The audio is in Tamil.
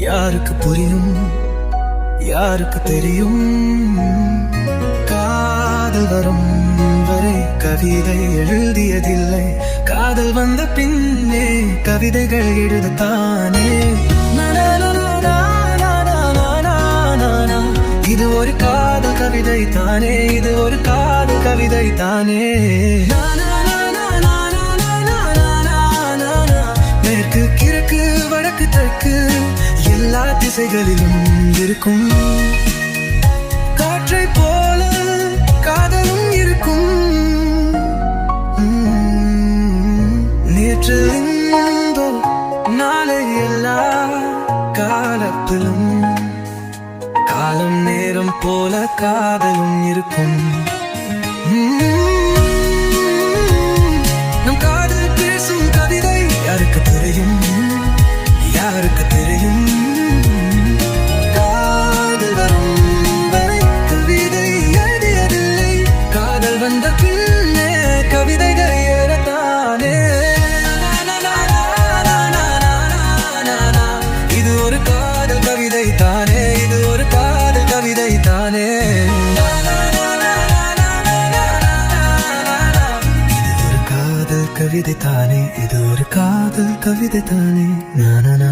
யாருக்கு புரியும், யாருக்கு தெரியும்? காதல் வரும் வரை கவிதை எழுதியதில்லை, காதல் வந்த பின்னே கவிதைகள் எழுதத்தானே. இது ஒரு காதல் கவிதை தானே, இது ஒரு காதல் கவிதை தானே. மேற்கு கிழக்கு வடக்கு தெற்கு எல்லா திசைகளிலும் இருக்கும். காற்றை போல காதலும் இருக்கும். நேற்று இந்தோ நாளை எல்லா காலத்திலும் காலம் நேரம் போல காதலும் இருக்கும். நம் காதல் பேசும் கவிதை யாருக்கு தெரியும், யாருக்கு தெரியும்? காதல் வரும் வரை கவிதை எழுதியதில்லை, காதல் வந்த பின்னே கவிதைகள் எழுதத்தானே. இது ஒரு காதல் கவிதை தானே, இது ஒரு காதல் கவிதை தானே. கவிதை தானே, இது ஒரு காதல் கவிதை தானே. நானா